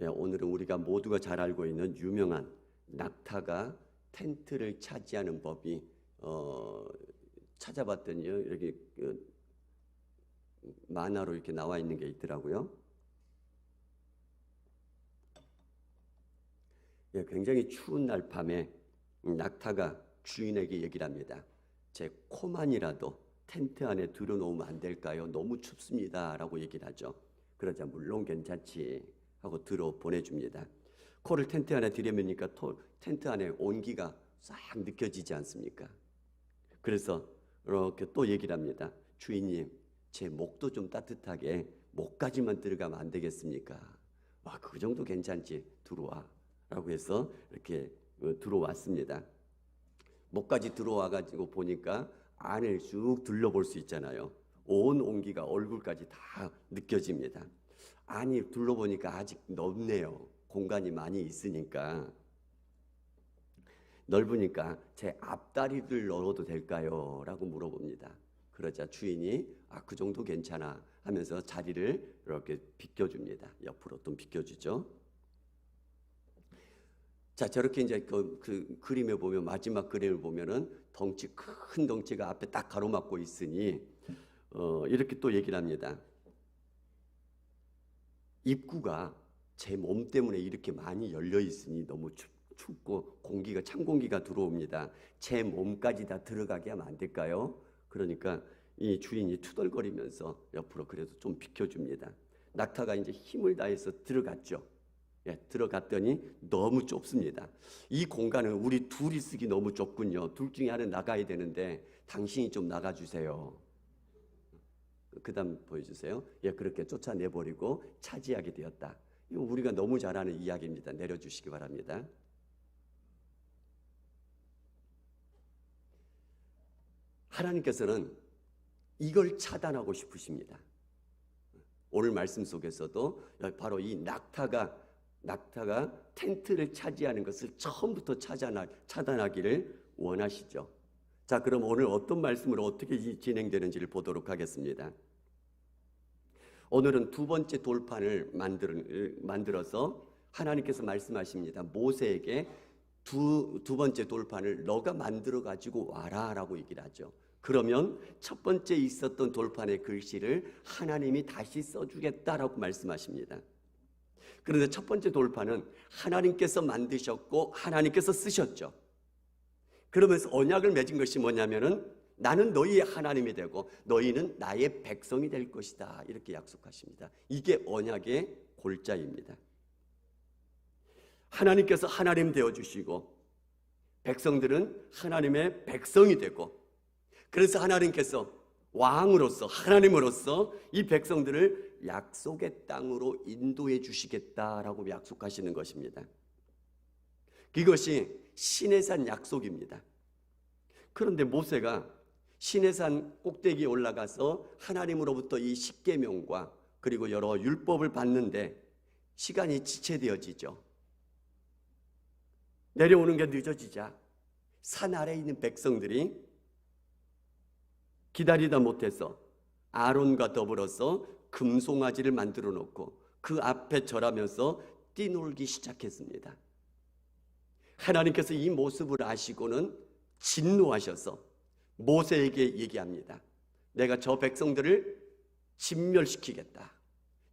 오늘은 우리가 모두가 잘 알고 있는 유명한 낙타가 텐트를 차지하는 법이 찾아봤더니요, 이렇게 만화로 이렇게 나와 있는 게 있더라고요. 굉장히 추운 날 밤에 낙타가 주인에게 얘기를 합니다. 제 코만이라도 텐트 안에 들여놓으면 안 될까요? 너무 춥습니다 라고 얘기를 하죠. 그러자 물론 괜찮지 하고 들어 보내줍니다. 코를 텐트 안에 들여놓으니까 텐트 안에 온기가 싹 느껴지지 않습니까? 그래서 이렇게 또 얘기를 합니다. 주인님, 제 목도 좀 따뜻하게 목까지만 들어가면 안 되겠습니까? 그 정도 괜찮지, 들어와 라고 해서 이렇게 들어왔습니다. 목까지 들어와가지고 보니까 안을 쭉 둘러볼 수 있잖아요. 온 온기가 얼굴까지 다 느껴집니다. 안이 둘러보니까 아직 넓네요. 공간이 많이 있으니까. 넓으니까 제 앞다리를 넣어도 될까요? 라고 물어봅니다. 그러자 주인이 그 정도 괜찮아 하면서 자리를 이렇게 비켜줍니다. 옆으로 좀 비켜주죠. 자, 저렇게 이제 그 그림에 보면, 마지막 그림을 보면은 큰 덩치가 앞에 딱 가로막고 있으니 이렇게 또 얘기를 합니다. 입구가 제 몸 때문에 이렇게 많이 열려 있으니 너무 춥고 찬 공기가 들어옵니다. 제 몸까지 다 들어가게 하면 안 될까요? 그러니까 이 주인이 투덜거리면서 옆으로 그래도 좀 비켜줍니다. 낙타가 이제 힘을 다해서 들어갔죠. 들어갔더니 너무 좁습니다. 이 공간은 우리 둘이 쓰기 너무 좁군요. 둘 중에 하나 나가야 되는데 당신이 좀 나가주세요. 그 다음 보여주세요. 그렇게 쫓아내버리고 차지하게 되었다. 이거 우리가 너무 잘 아는 이야기입니다. 내려주시기 바랍니다. 하나님께서는 이걸 차단하고 싶으십니다. 오늘 말씀 속에서도 바로 이 낙타가 텐트를 차지하는 것을 처음부터 차단하기를 원하시죠. 자, 그럼 오늘 어떤 말씀으로 어떻게 진행되는지를 보도록 하겠습니다. 오늘은 두 번째 돌판을 만들어서 하나님께서 말씀하십니다. 모세에게 두 번째 돌판을 너가 만들어 가지고 와라 라고 얘기를 하죠. 그러면 첫 번째 있었던 돌판의 글씨를 하나님이 다시 써주겠다라고 말씀하십니다. 그런데 첫 번째 돌판은 하나님께서 만드셨고 하나님께서 쓰셨죠. 그러면서 언약을 맺은 것이 뭐냐면은 나는 너희의 하나님이 되고 너희는 나의 백성이 될 것이다, 이렇게 약속하십니다. 이게 언약의 골자입니다. 하나님께서 하나님 되어주시고 백성들은 하나님의 백성이 되고, 그래서 하나님께서 왕으로서 하나님으로서 이 백성들을 약속의 땅으로 인도해 주시겠다라고 약속하시는 것입니다. 이것이 시내산 약속입니다. 그런데 모세가 시내산 꼭대기에 올라가서 하나님으로부터 이 십계명과 그리고 여러 율법을 받는데 시간이 지체되어지죠. 내려오는 게 늦어지자 산 아래에 있는 백성들이 기다리다 못해서 아론과 더불어서 금송아지를 만들어 놓고 그 앞에 절하면서 뛰놀기 시작했습니다. 하나님께서 이 모습을 아시고는 진노하셔서 모세에게 얘기합니다. 내가 저 백성들을 진멸시키겠다.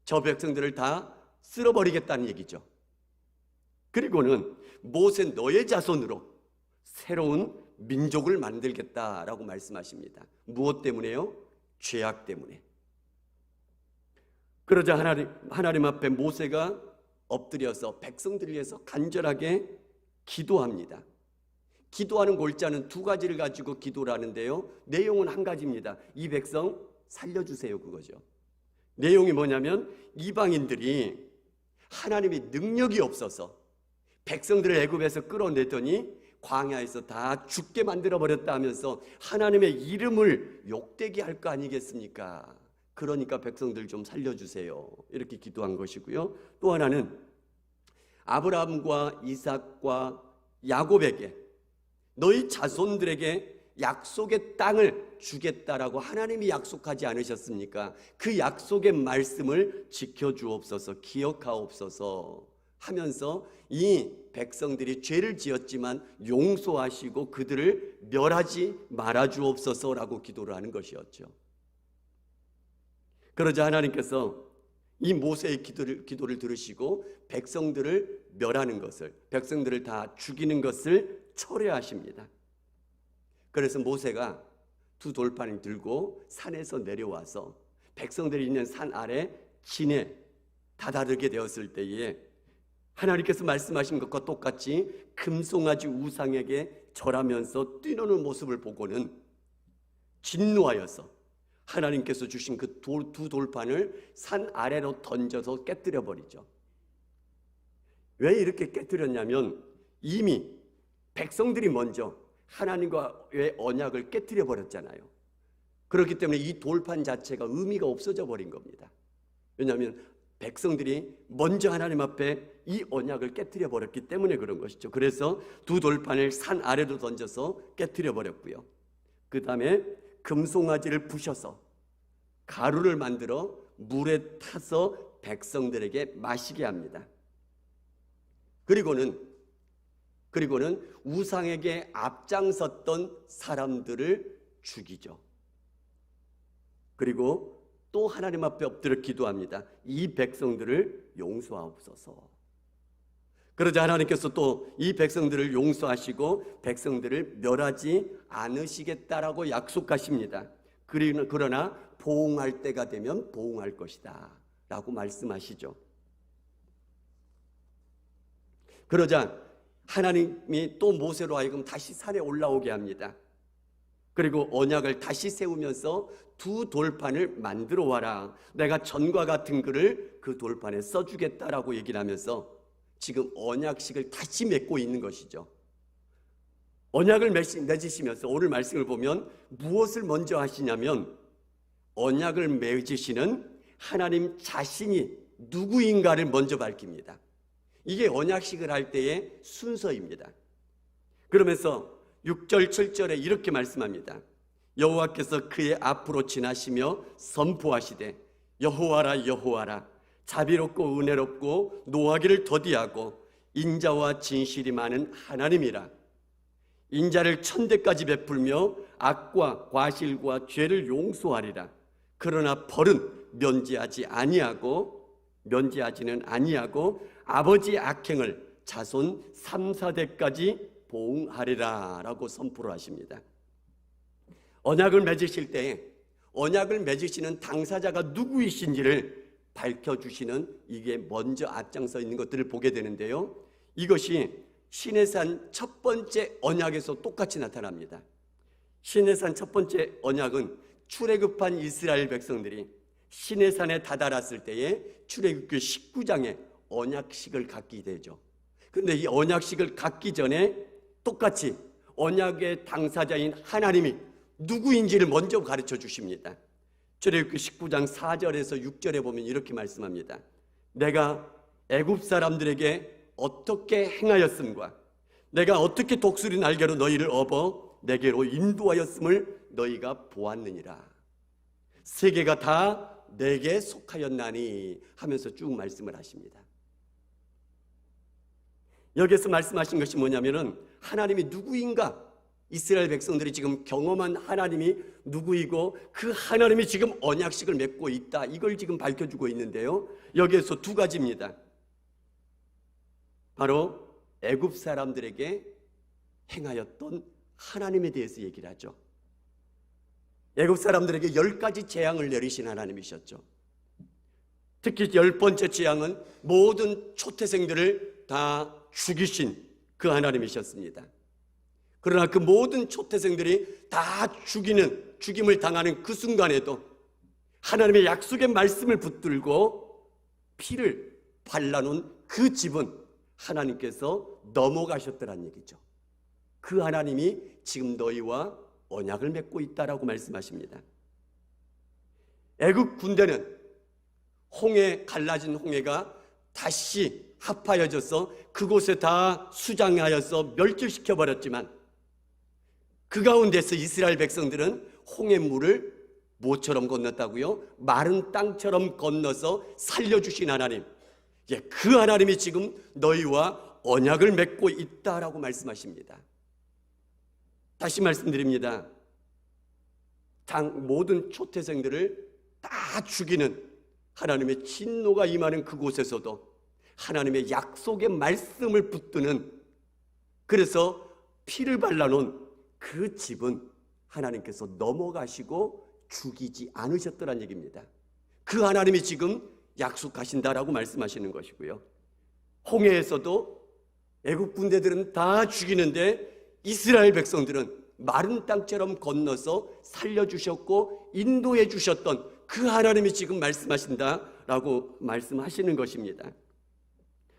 저 백성들을 다 쓸어버리겠다는 얘기죠. 그리고는 모세 너의 자손으로 새로운 민족을 만들겠다라고 말씀하십니다. 무엇 때문에요? 죄악 때문에. 그러자 하나님 앞에 모세가 엎드려서 백성들을 위해서 간절하게 기도합니다. 기도하는 골자는 두 가지를 가지고 기도를 하는데요, 내용은 한 가지입니다. 이 백성 살려주세요, 그거죠. 내용이 뭐냐면 이방인들이 하나님의 능력이 없어서 백성들을 애굽에서 끌어내더니 광야에서 다 죽게 만들어버렸다 하면서 하나님의 이름을 욕되게 할 거 아니겠습니까? 그러니까 백성들 좀 살려주세요, 이렇게 기도한 것이고요. 또 하나는 아브라함과 이삭과 야곱에게 너희 자손들에게 약속의 땅을 주겠다라고 하나님이 약속하지 않으셨습니까? 그 약속의 말씀을 지켜주옵소서, 기억하옵소서 하면서 이 백성들이 죄를 지었지만 용서하시고 그들을 멸하지 말아 주옵소서라고 기도를 하는 것이었죠. 그러자 하나님께서 이 모세의 기도를 들으시고 백성들을 멸하는 것을, 백성들을 다 죽이는 것을 철회하십니다. 그래서 모세가 두 돌판을 들고 산에서 내려와서 백성들이 있는 산 아래 진에 다다르게 되었을 때에 하나님께서 말씀하신 것과 똑같이 금송아지 우상에게 절하면서 뛰노는 모습을 보고는 진노하여서 하나님께서 주신 그 두 돌판을 산 아래로 던져서 깨뜨려 버리죠. 왜 이렇게 깨뜨렸냐면 이미 백성들이 먼저 하나님과의 언약을 깨뜨려 버렸잖아요. 그렇기 때문에 이 돌판 자체가 의미가 없어져 버린 겁니다. 왜냐하면 백성들이 먼저 하나님 앞에 이 언약을 깨뜨려 버렸기 때문에 그런 것이죠. 그래서 두 돌판을 산 아래로 던져서 깨뜨려 버렸고요. 그 다음에 금송아지를 부셔서 가루를 만들어 물에 타서 백성들에게 마시게 합니다. 그리고는 우상에게 앞장섰던 사람들을 죽이죠. 그리고 또 하나님 앞에 엎드려 기도합니다. 이 백성들을 용서하옵소서. 그러자 하나님께서 또 이 백성들을 용서하시고 백성들을 멸하지 않으시겠다라고 약속하십니다. 그러나 보응할 때가 되면 보응할 것이다 라고 말씀하시죠. 그러자 하나님이 또 모세로 하여금 다시 산에 올라오게 합니다. 그리고 언약을 다시 세우면서 두 돌판을 만들어 와라. 내가 전과 같은 글을 그 돌판에 써주겠다라고 얘기를 하면서 지금 언약식을 다시 맺고 있는 것이죠. 언약을 맺으시면서 오늘 말씀을 보면 무엇을 먼저 하시냐면 언약을 맺으시는 하나님 자신이 누구인가를 먼저 밝힙니다. 이게 언약식을 할 때의 순서입니다. 그러면서 6절 7절에 이렇게 말씀합니다. 여호와께서 그의 앞으로 지나시며 선포하시되 여호와라 여호와라 자비롭고 은혜롭고 노하기를 더디하고 인자와 진실이 많은 하나님이라. 인자를 천대까지 베풀며 악과 과실과 죄를 용서하리라. 그러나 벌은 면제하지는 아니하고 아버지 악행을 자손 3, 4대까지 보응하리라 라고 선포를 하십니다. 언약을 맺으실 때 언약을 맺으시는 당사자가 누구이신지를 밝혀주시는 이게 먼저 앞장서 있는 것들을 보게 되는데요. 이것이 시내산 첫 번째 언약에서 똑같이 나타납니다. 시내산 첫 번째 언약은 출애굽한 이스라엘 백성들이 시내산에 다다랐을 때에 출애굽기 19장에 언약식을 갖게 되죠. 그런데 이 언약식을 갖기 전에 똑같이 언약의 당사자인 하나님이 누구인지를 먼저 가르쳐 주십니다. 출애굽기 19장 4절에서 6절에 보면 이렇게 말씀합니다. 내가 애굽 사람들에게 어떻게 행하였음과 내가 어떻게 독수리 날개로 너희를 업어 내게로 인도하였음을 너희가 보았느니라. 세계가 다 내게 속하였나니 하면서 쭉 말씀을 하십니다. 여기서 말씀하신 것이 뭐냐면은 하나님이 누구인가, 이스라엘 백성들이 지금 경험한 하나님이 누구이고 그 하나님이 지금 언약식을 맺고 있다, 이걸 지금 밝혀주고 있는데요. 여기에서 두 가지입니다. 바로 애굽 사람들에게 행하였던 하나님에 대해서 얘기를 하죠. 애굽 사람들에게 10가지 재앙을 내리신 하나님이셨죠. 특히 10번째 재앙은 모든 초태생들을 다 죽이신 그 하나님이셨습니다. 그러나 그 모든 초태생들이 다 죽임을 당하는 그 순간에도 하나님의 약속의 말씀을 붙들고 피를 발라놓은 그 집은 하나님께서 넘어가셨더란 얘기죠. 그 하나님이 지금 너희와 언약을 맺고 있다라고 말씀하십니다. 애굽 군대는 갈라진 홍해가 다시 합하여져서 그곳에 다 수장하여서 멸절시켜 버렸지만 그 가운데서 이스라엘 백성들은 홍해물을 뭐처럼 건넜다고요? 마른 땅처럼 건너서 살려주신 하나님, 그 하나님이 지금 너희와 언약을 맺고 있다라고 말씀하십니다. 다시 말씀드립니다. 모든 초태생들을 다 죽이는 하나님의 진노가 임하는 그곳에서도 하나님의 약속의 말씀을 붙드는, 그래서 피를 발라놓은 그 집은 하나님께서 넘어가시고 죽이지 않으셨더란 얘기입니다. 그 하나님이 지금 약속하신다라고 말씀하시는 것이고요. 홍해에서도 애국 군대들은 다 죽이는데 이스라엘 백성들은 마른 땅처럼 건너서 살려주셨고 인도해 주셨던 그 하나님이 지금 말씀하신다라고 말씀하시는 것입니다.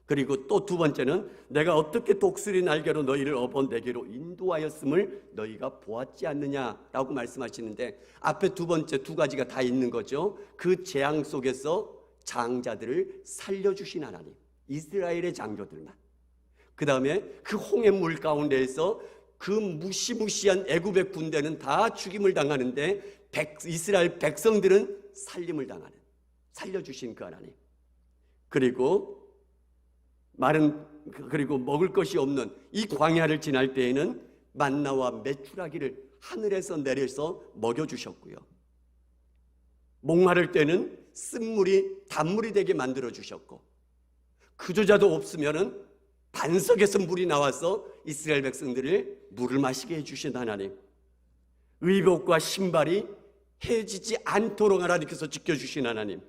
그리고 또 두 번째는 내가 어떻게 독수리 날개로 너희를 업어 내게로 인도하였음을 너희가 보았지 않느냐라고 말씀하시는데, 앞에 두 번째 두 가지가 다 있는 거죠. 그 재앙 속에서 장자들을 살려주신 하나님, 이스라엘의 장교들만. 그 다음에 그 홍해물 가운데에서 그 무시무시한 애굽의 군대는 다 죽임을 당하는데 이스라엘 백성들은 살림을 당하는, 살려주신 그 하나님. 그리고 먹을 것이 없는 이 광야를 지날 때에는 만나와 메추라기를 하늘에서 내려서 먹여주셨고요. 목마를 때는 쓴물이 단물이 되게 만들어주셨고, 그조차도 없으면은 반석에서 물이 나와서 이스라엘 백성들을 물을 마시게 해주신 하나님. 의복과 신발이 해지지 않도록 하나님께서 지켜주신 하나님.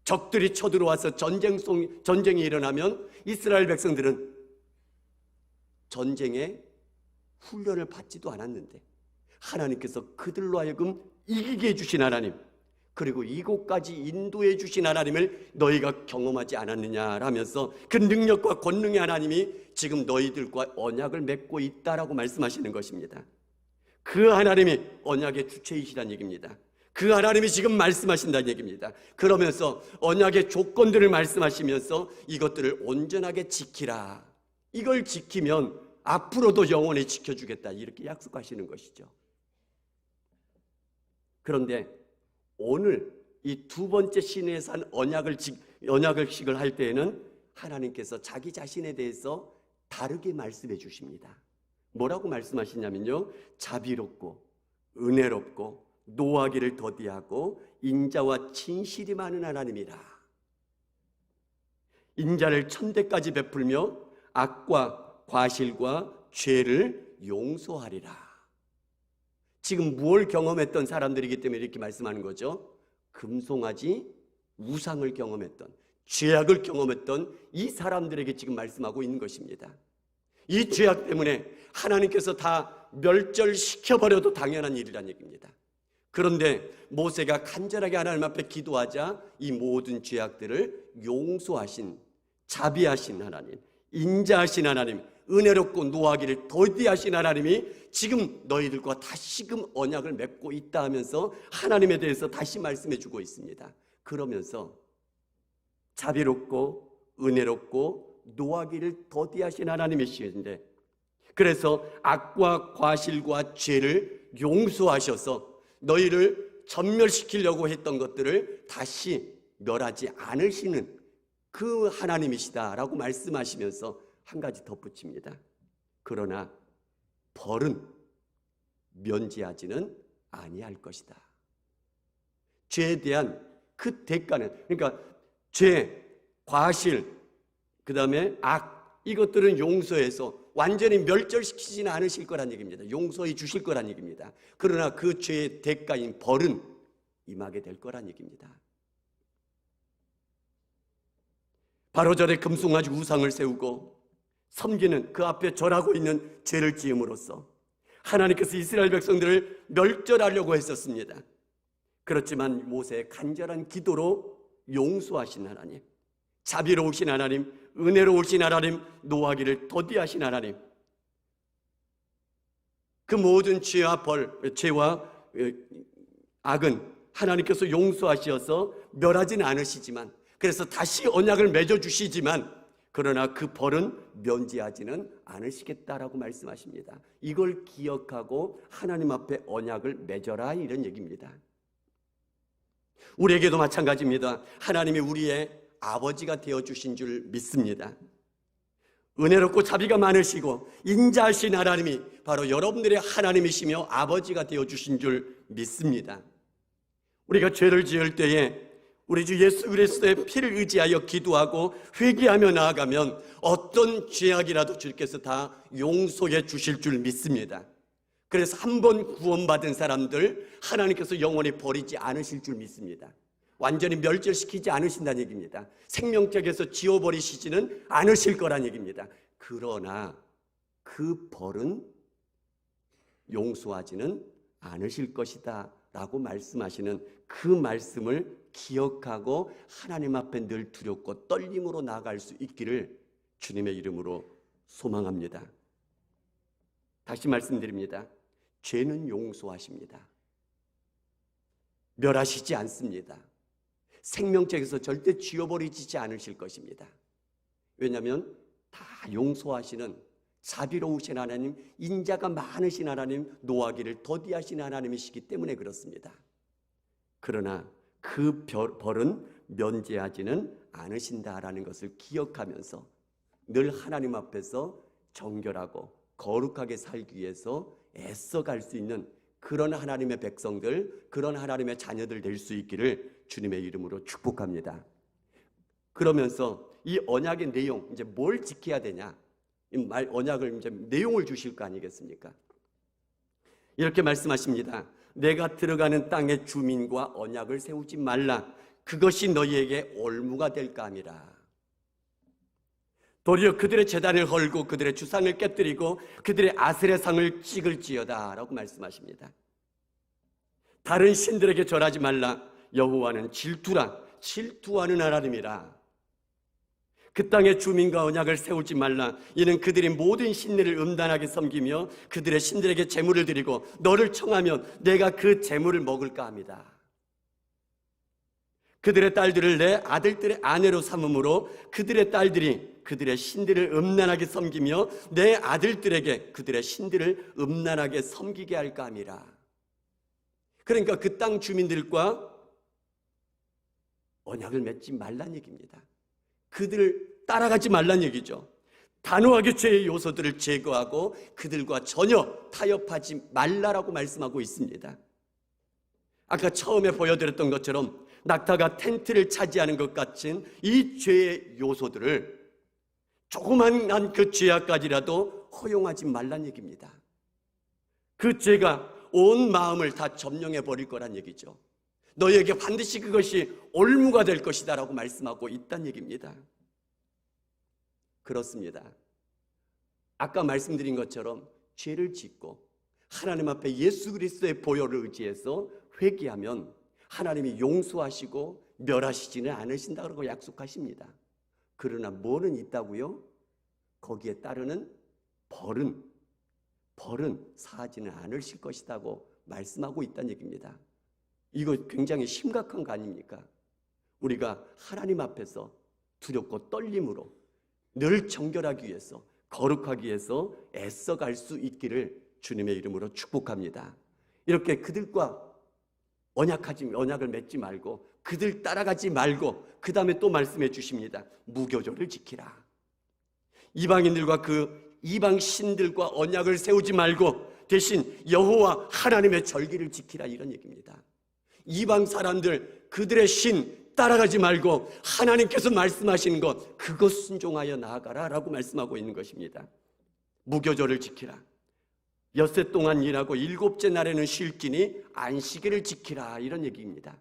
적들이 쳐들어와서 전쟁이 일어나면 이스라엘 백성들은 전쟁에 훈련을 받지도 않았는데 하나님께서 그들로 하여금 이기게 해주신 하나님, 그리고 이곳까지 인도해 주신 하나님을 너희가 경험하지 않았느냐라면서 그 능력과 권능의 하나님이 지금 너희들과 언약을 맺고 있다라고 말씀하시는 것입니다. 그 하나님이 언약의 주체이시란 얘기입니다. 그 하나님이 지금 말씀하신다는 얘기입니다. 그러면서 언약의 조건들을 말씀하시면서 이것들을 온전하게 지키라. 이걸 지키면 앞으로도 영원히 지켜주겠다, 이렇게 약속하시는 것이죠. 그런데 오늘 이 두 번째 시내에 산 언약식을 할 때에는 하나님께서 자기 자신에 대해서 다르게 말씀해 주십니다. 뭐라고 말씀하시냐면요, 자비롭고 은혜롭고 노하기를 더디하고 인자와 진실이 많은 하나님이라. 인자를 천대까지 베풀며 악과 과실과 죄를 용서하리라. 지금 무엇을 경험했던 사람들이기 때문에 이렇게 말씀하는 거죠. 금송아지, 우상을 경험했던, 죄악을 경험했던 이 사람들에게 지금 말씀하고 있는 것입니다. 이 죄악 때문에 하나님께서 다 멸절시켜버려도 당연한 일이라는 얘기입니다. 그런데 모세가 간절하게 하나님 앞에 기도하자 이 모든 죄악들을 용서하신, 자비하신 하나님, 인자하신 하나님, 은혜롭고 노하기를 더디하신 하나님이 지금 너희들과 다시금 언약을 맺고 있다 하면서 하나님에 대해서 다시 말씀해 주고 있습니다. 그러면서 자비롭고 은혜롭고 노하기를 더디하신 하나님이시는데, 그래서 악과 과실과 죄를 용서하셔서 너희를 전멸시키려고 했던 것들을 다시 멸하지 않으시는 그 하나님이시다라고 말씀하시면서 한 가지 덧붙입니다. 그러나 벌은 면제하지는 아니할 것이다. 죄에 대한 그 대가는, 그러니까 죄, 과실, 그 다음에 악, 이것들은 용서해서 완전히 멸절시키지는 않으실 거란 얘기입니다. 용서해 주실 거란 얘기입니다. 그러나 그 죄의 대가인 벌은 임하게 될 거란 얘기입니다. 바로 전에 금송아지 우상을 세우고 섬기는, 그 앞에 절하고 있는 죄를 지음으로써 하나님께서 이스라엘 백성들을 멸절하려고 했었습니다. 그렇지만 모세의 간절한 기도로 용서하신 하나님, 자비로우신 하나님, 은혜로우신 하나님, 노하기를 더디하신 하나님, 그 모든 죄와 악은 하나님께서 용서하셔서 멸하지는 않으시지만, 그래서 다시 언약을 맺어주시지만, 그러나 그 벌은 면제하지는 않으시겠다라고 말씀하십니다. 이걸 기억하고 하나님 앞에 언약을 맺어라, 이런 얘기입니다. 우리에게도 마찬가지입니다. 하나님이 우리의 아버지가 되어주신 줄 믿습니다. 은혜롭고 자비가 많으시고 인자하신 하나님이 바로 여러분들의 하나님이시며 아버지가 되어주신 줄 믿습니다. 우리가 죄를 지을 때에 우리 주 예수 그리스도의 피를 의지하여 기도하고 회개하며 나아가면 어떤 죄악이라도 주께서 다 용서해 주실 줄 믿습니다. 그래서 한 번 구원받은 사람들 하나님께서 영원히 버리지 않으실 줄 믿습니다. 완전히 멸절시키지 않으신다는 얘기입니다. 생명책에서 지워버리시지는 않으실 거란 얘기입니다. 그러나 그 벌은 용서하지는 않으실 것이다 라고 말씀하시는 그 말씀을 기억하고 하나님 앞에 늘 두렵고 떨림으로 나아갈 수 있기를 주님의 이름으로 소망합니다. 다시 말씀드립니다. 죄는 용서하십니다. 멸하시지 않습니다. 생명책에서 절대 지워버리지 않으실 것입니다. 왜냐하면 다 용서하시는 자비로우신 하나님, 인자가 많으신 하나님, 노하기를 더디하신 하나님이시기 때문에 그렇습니다. 그러나 그 벌은 면제하지는 않으신다라는 것을 기억하면서 늘 하나님 앞에서 정결하고 거룩하게 살기 위해서 애써갈 수 있는 그런 하나님의 백성들, 그런 하나님의 자녀들 될 수 있기를 주님의 이름으로 축복합니다. 그러면서 이 언약의 내용, 이제 뭘 지켜야 되냐? 언약을 이제 내용을 주실 거 아니겠습니까? 이렇게 말씀하십니다. 내가 들어가는 땅의 주민과 언약을 세우지 말라. 그것이 너희에게 올무가 될까 함이라. 도리어 그들의 제단을 헐고 그들의 주상을 깨뜨리고 그들의 아세라상을 찍을지어다 라고 말씀하십니다. 다른 신들에게 절하지 말라. 여호와는 질투라. 질투하는 하나님이라. 그 땅의 주민과 언약을 세우지 말라. 이는 그들이 모든 신들을 음란하게 섬기며 그들의 신들에게 제물을 드리고 너를 청하면 내가 그 제물을 먹을까 합니다. 그들의 딸들을 내 아들들의 아내로 삼음으로 그들의 딸들이 그들의 신들을 음란하게 섬기며 내 아들들에게 그들의 신들을 음란하게 섬기게 할까 함이라. 그러니까 그 땅 주민들과 언약을 맺지 말란 얘기입니다. 그들을 따라가지 말란 얘기죠. 단호하게 죄의 요소들을 제거하고 그들과 전혀 타협하지 말라라고 말씀하고 있습니다. 아까 처음에 보여드렸던 것처럼 낙타가 텐트를 차지하는 것 같은 이 죄의 요소들을 조그만한 그 죄악까지라도 허용하지 말란 얘기입니다. 그 죄가 온 마음을 다 점령해 버릴 거란 얘기죠. 너희에게 반드시 그것이 올무가 될 것이다 라고 말씀하고 있다는 얘기입니다. 그렇습니다. 아까 말씀드린 것처럼 죄를 짓고 하나님 앞에 예수 그리스도의 보혈을 의지해서 회개하면 하나님이 용서하시고 멸하시지는 않으신다고 약속하십니다. 그러나 뭐는 있다고요? 거기에 따르는 벌은 사하지는 않으실 것이라고 말씀하고 있다는 얘기입니다. 이거 굉장히 심각한 거 아닙니까? 우리가 하나님 앞에서 두렵고 떨림으로 늘 정결하기 위해서 거룩하기 위해서 애써갈 수 있기를 주님의 이름으로 축복합니다. 이렇게 그들과 언약을 맺지 말고 그들 따라가지 말고 그 다음에 또 말씀해 주십니다. 무교절을 지키라. 이방인들과 그 이방 신들과 언약을 세우지 말고 대신 여호와 하나님의 절기를 지키라 이런 얘기입니다. 이방 사람들 그들의 신 따라가지 말고 하나님께서 말씀하시는 것 그것 순종하여 나아가라 라고 말씀하고 있는 것입니다. 무교절을 지키라. 엿새 동안 일하고 일곱째 날에는 쉴지니 안식일을 지키라 이런 얘기입니다.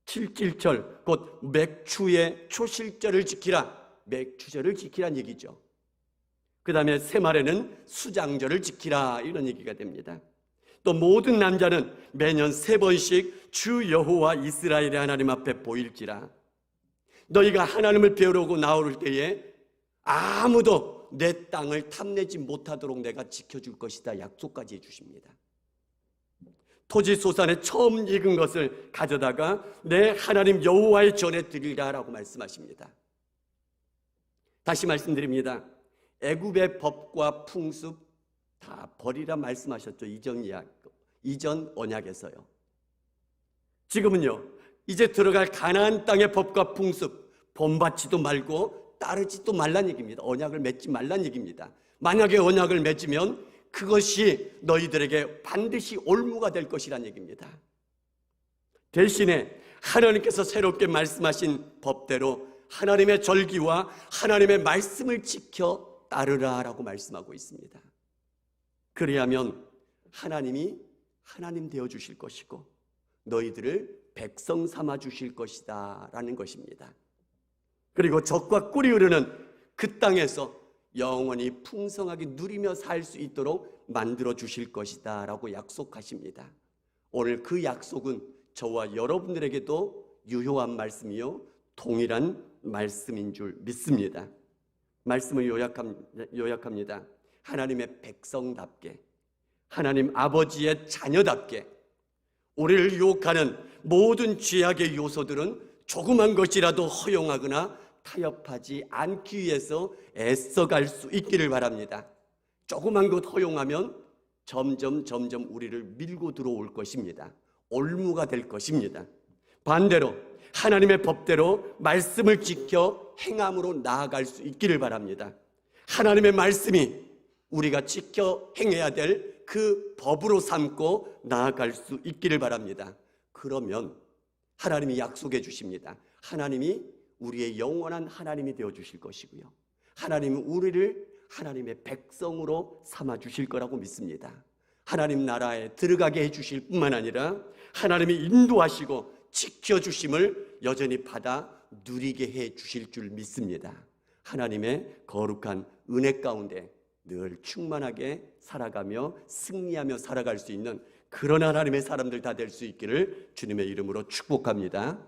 칠칠절 곧 맥추의 초실절을 지키라. 맥추절을 지키라는 얘기죠. 그 다음에 새말에는 수장절을 지키라 이런 얘기가 됩니다. 또 모든 남자는 매년 3번씩 주 여호와 이스라엘의 하나님 앞에 보일지라. 너희가 하나님을 배우려고 나올 때에 아무도 내 땅을 탐내지 못하도록 내가 지켜줄 것이다 약속까지 해주십니다. 토지 소산에 처음 익은 것을 가져다가 내 하나님 여호와의 전에 드리라 라고 말씀하십니다. 다시 말씀드립니다. 애굽의 법과 풍습 다 버리라 말씀하셨죠. 이전 언약에서요. 지금은요. 이제 들어갈 가나안 땅의 법과 풍습 본받지도 말고 따르지도 말란 얘기입니다. 언약을 맺지 말란 얘기입니다. 만약에 언약을 맺으면 그것이 너희들에게 반드시 올무가 될 것이란 얘기입니다. 대신에 하나님께서 새롭게 말씀하신 법대로 하나님의 절기와 하나님의 말씀을 지켜 따르라라고 말씀하고 있습니다. 그래야면 하나님이 하나님 되어 주실 것이고 너희들을 백성 삼아 주실 것이다 라는 것입니다. 그리고 젖과 꿀이 흐르는 그 땅에서 영원히 풍성하게 누리며 살 수 있도록 만들어 주실 것이다 라고 약속하십니다. 오늘 그 약속은 저와 여러분들에게도 유효한 말씀이요 동일한 말씀인 줄 믿습니다. 말씀을 요약합니다. 하나님의 백성답게, 하나님 아버지의 자녀답게 우리를 유혹하는 모든 죄악의 요소들은 조그만 것이라도 허용하거나 타협하지 않기 위해서 애써갈 수 있기를 바랍니다. 조그만 것 허용하면 점점 우리를 밀고 들어올 것입니다. 올무가 될 것입니다. 반대로 하나님의 법대로 말씀을 지켜 행함으로 나아갈 수 있기를 바랍니다. 하나님의 말씀이 우리가 지켜 행해야 될 그 법으로 삼고 나아갈 수 있기를 바랍니다. 그러면 하나님이 약속해 주십니다. 하나님이 우리의 영원한 하나님이 되어 주실 것이고요. 하나님은 우리를 하나님의 백성으로 삼아 주실 거라고 믿습니다. 하나님 나라에 들어가게 해 주실 뿐만 아니라 하나님이 인도하시고 지켜주심을 여전히 받아 누리게 해 주실 줄 믿습니다. 하나님의 거룩한 은혜 가운데 늘 충만하게 살아가며 승리하며 살아갈 수 있는 그런 하나님의 사람들 다 될 수 있기를 주님의 이름으로 축복합니다.